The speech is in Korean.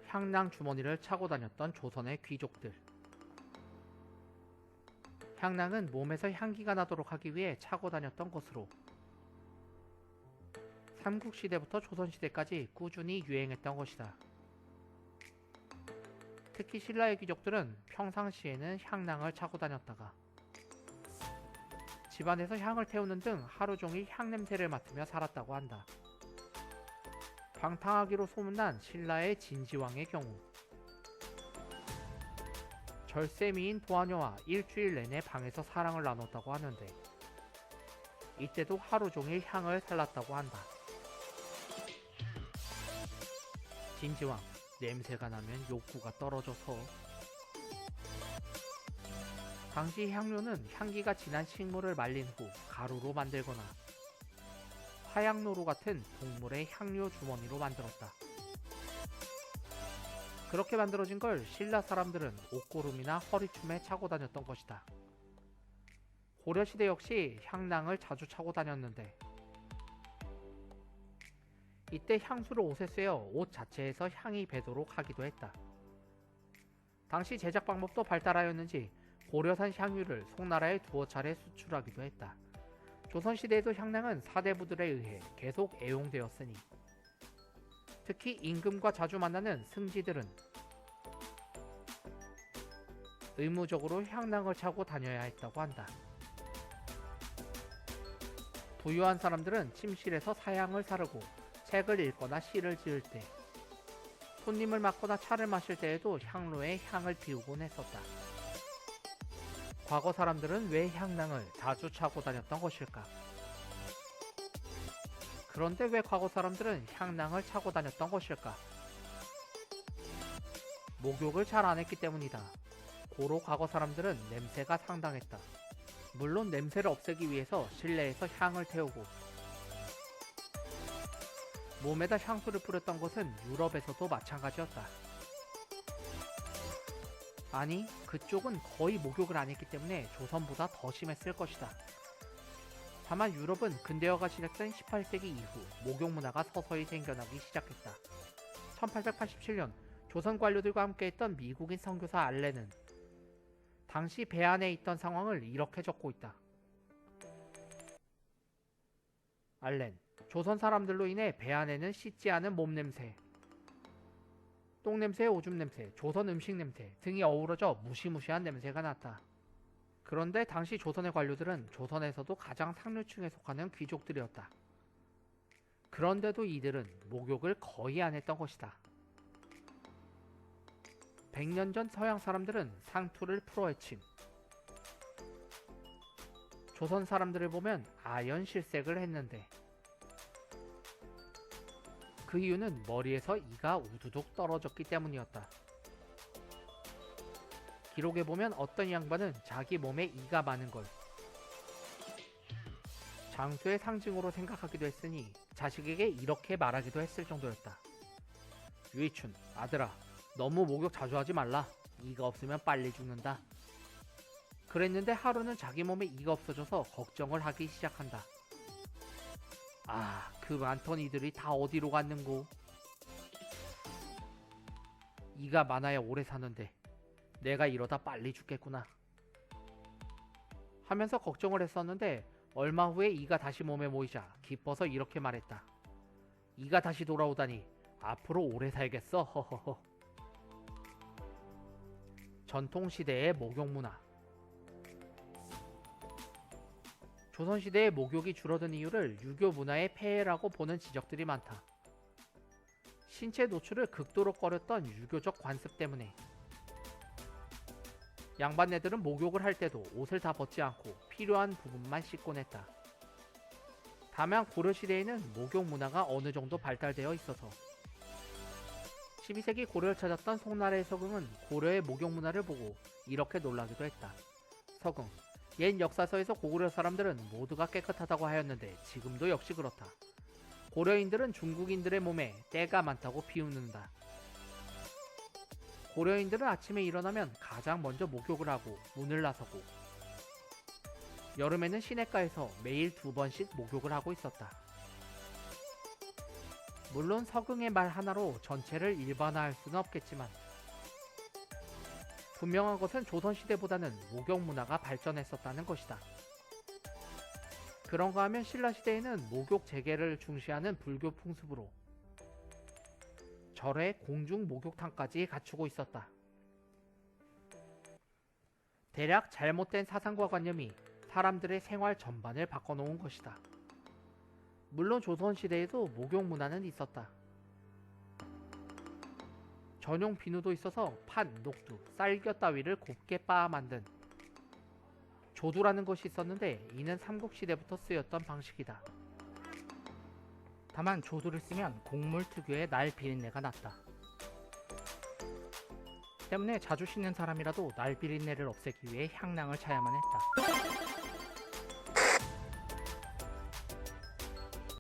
향낭 주머니를 차고 다녔던 조선의 귀족들. 향낭은 몸에서 향기가 나도록 하기 위해 차고 다녔던 것으로 삼국시대부터 조선시대까지 꾸준히 유행했던 것이다. 특히 신라의 귀족들은 평상시에는 향낭을 차고 다녔다가 집안에서 향을 태우는 등 하루 종일 향냄새를 맡으며 살았다고 한다. 방탕하기로 소문난 신라의 진지왕의 경우 절세미인 도하녀와 일주일 내내 방에서 사랑을 나눴다고 하는데 이때도 하루 종일 향을 살랐다고 한다. 진지왕, 냄새가 나면 욕구가 떨어져서. 당시 향료는 향기가 진한 식물을 말린 후 가루로 만들거나 화양노루 같은 동물의 향료 주머니로 만들었다. 그렇게 만들어진 걸 신라 사람들은 옷고름이나 허리춤에 차고 다녔던 것이다. 고려시대 역시 향낭을 자주 차고 다녔는데 이때 향수를 옷에 쐬어 옷 자체에서 향이 배도록 하기도 했다. 당시 제작 방법도 발달하였는지 고려산 향유를 송나라에 두어 차례 수출하기도 했다. 조선시대에도 향낭은 사대부들에 의해 계속 애용되었으니 특히 임금과 자주 만나는 승지들은 의무적으로 향낭을 차고 다녀야 했다고 한다. 부유한 사람들은 침실에서 사향을 사르고 책을 읽거나 시를 지을 때, 손님을 맞거나 차를 마실 때에도 향로에 향을 피우곤 했었다. 과거 사람들은 왜 향낭을 자주 차고 다녔던 것일까? 그런데 왜 과거 사람들은 향낭을 차고 다녔던 것일까? 목욕을 잘 안 했기 때문이다. 고로 과거 사람들은 냄새가 상당했다. 물론 냄새를 없애기 위해서 실내에서 향을 태우고 몸에다 향수를 뿌렸던 것은 유럽에서도 마찬가지였다. 아니, 그쪽은 거의 목욕을 안 했기 때문에 조선보다 더 심했을 것이다. 다만 유럽은 근대화가 시작된 18세기 이후 목욕 문화가 서서히 생겨나기 시작했다. 1887년 조선 관료들과 함께했던 미국인 선교사 알렌은 당시 배 안에 있던 상황을 이렇게 적고 있다. 알렌, 조선 사람들로 인해 배 안에는 씻지 않은 몸냄새, 똥냄새, 오줌냄새, 조선 음식 냄새 등이 어우러져 무시무시한 냄새가 났다. 그런데 당시 조선의 관료들은 조선에서도 가장 상류층에 속하는 귀족들이었다. 그런데도 이들은 목욕을 거의 안 했던 것이다. 100년 전 서양 사람들은 상투를 풀어헤침, 조선 사람들을 보면 아연 실색을 했는데 그 이유는 머리에서 이가 우두둑 떨어졌기 때문이었다. 기록에 보면 어떤 양반은 자기 몸에 이가 많은 걸 장수의 상징으로 생각하기도 했으니 자식에게 이렇게 말하기도 했을 정도였다. 유이춘, 아들아, 너무 목욕 자주 하지 말라. 이가 없으면 빨리 죽는다. 그랬는데 하루는 자기 몸에 이가 없어져서 걱정을 하기 시작한다. 아, 그 많던 이들이 다 어디로 갔는고. 이가 많아야 오래 사는데 내가 이러다 빨리 죽겠구나 하면서 걱정을 했었는데 얼마 후에 이가 다시 몸에 모이자 기뻐서 이렇게 말했다. 이가 다시 돌아오다니 앞으로 오래 살겠어. 허허허. 전통시대의 목욕문화. 조선시대의 목욕이 줄어든 이유를 유교 문화의 폐해라고 보는 지적들이 많다. 신체 노출을 극도로 꺼렸던 유교적 관습 때문에 양반네들은 목욕을 할 때도 옷을 다 벗지 않고 필요한 부분만 씻곤 했다. 다만 고려시대에는 목욕 문화가 어느 정도 발달되어 있어서 12세기 고려를 찾았던 송나라의 서경은 고려의 목욕 문화를 보고 이렇게 놀라기도 했다. 서경, 옛 역사서에서 고구려 사람들은 모두가 깨끗하다고 하였는데 지금도 역시 그렇다. 고려인들은 중국인들의 몸에 때가 많다고 비웃는다. 고려인들은 아침에 일어나면 가장 먼저 목욕을 하고 문을 나서고 여름에는 시냇가에서 매일 2번씩 목욕을 하고 있었다. 물론 서경의 말 하나로 전체를 일반화할 수는 없겠지만 분명한 것은 조선시대보다는 목욕 문화가 발전했었다는 것이다. 그런가 하면 신라시대에는 목욕 재개를 중시하는 불교 풍습으로 절에 공중 목욕탕까지 갖추고 있었다. 대략 잘못된 사상과 관념이 사람들의 생활 전반을 바꿔놓은 것이다. 물론 조선시대에도 목욕 문화는 있었다. 전용 비누도 있어서 판, 녹두, 쌀겨 따위를 곱게 빻아 만든 조두라는 것이 있었는데 이는 삼국시대부터 쓰였던 방식이다. 다만 조두를 쓰면 곡물 특유의 날 비린내가 났다. 때문에 자주 씻는 사람이라도 날 비린내를 없애기 위해 향낭을 차야만 했다.